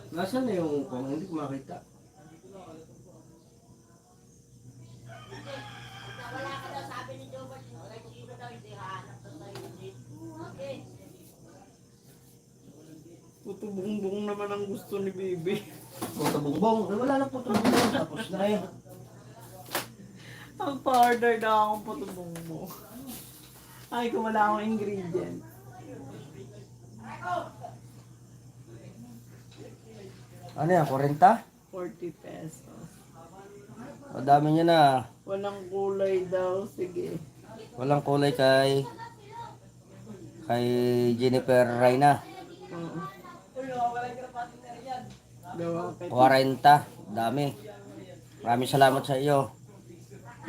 Nasaan na yung kung hindi ko makita? Wala ka daw sabi ni Jobert, sino daw hindi hahanap daw tayo. Okay. Puto bongbong naman ang gusto ni Bibi. Puto bongbong. Wala na puto bongbong. Tapos na eh. Ang pa-order na akong puto bongbong. Ay, kung wala akong ingredient. Ano yan? 40? 40 pesos. O dami niya na. Walang kulay daw. Sige. Walang kulay kay Jennifer Reyna. Oo. Gawa ka. 40. Dami. Maraming salamat sa iyo,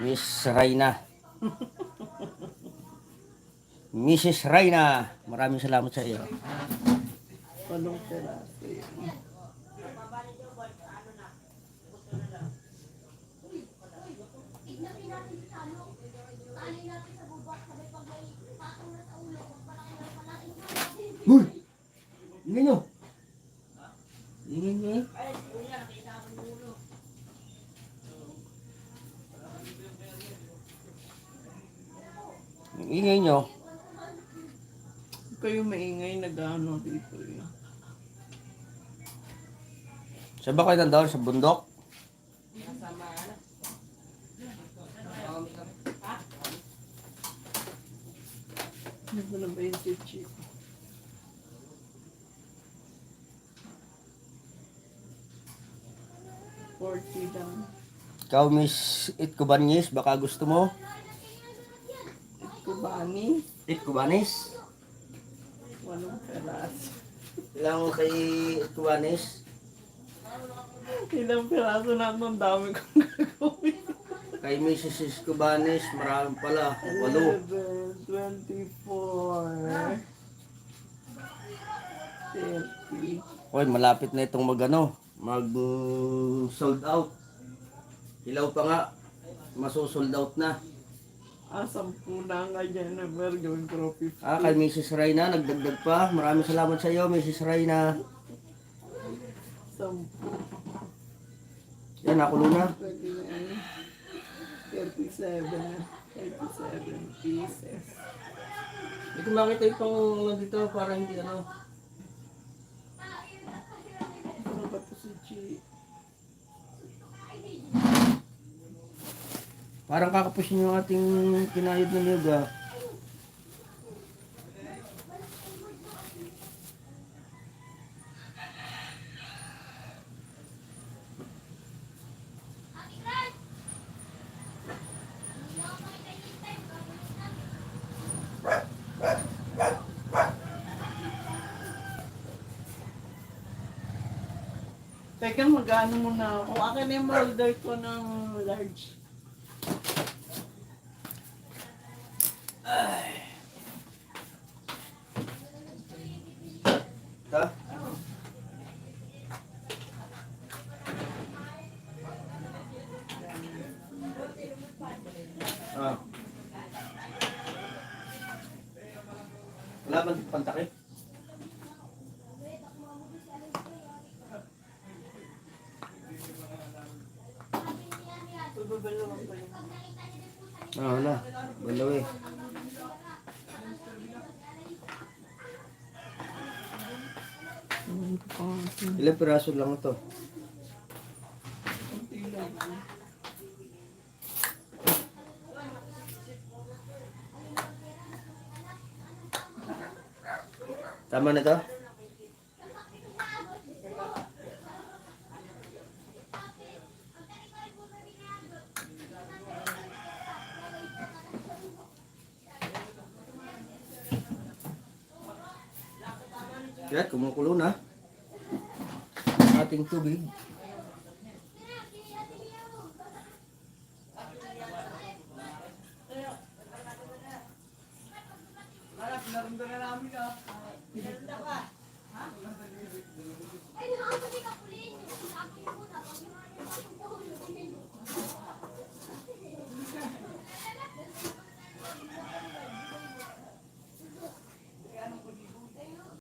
Miss Reyna. Mrs. Reyna. Maraming salamat sa iyo. Walong peraso yun. Uy! Ingay nyo! Ingay nyo eh. Ingay nyo. Kayo maingay nag-ano dito eh. Saan ba kayo nandoon? Sa bundok? Ano ba na ba yung chichi? $40 lang. Ikaw, Miss Itkubanis, baka gusto mo? Kubani. Itkubanis? Walong peraso. Ilang mo kay Itkubanis? Ilang peraso na ang dami kong gagawin. Kay Mrs. Itkubanis, marami pala. 8. 24. 30. Hoy, malapit na itong mag sold out. Hilaw pa nga. Maso-sold out na. 10 na nga dyan na gawin ko 50. Kay Mrs. Reyna, nagdagdag pa. Maraming salamat sa iyo, Mrs. Reyna. 10. Yan, nakulo na. 37 pieces. Hindi ko makita itong dito para hindi ano. Ano ba ito si Chi? Parang kakapusin yung ating kinayod na niyog ah. Teka, mag-ano muna ako. Akin na yung order ko ng large. Ha? Ah. Wala bang pantakip? Babalawan ko yun. Wala. Balaw eh. Ilang piraso lang ito? Kunti lang. Tama na to? Yan, kumukulo na ang ating tubig. Naramdaman namin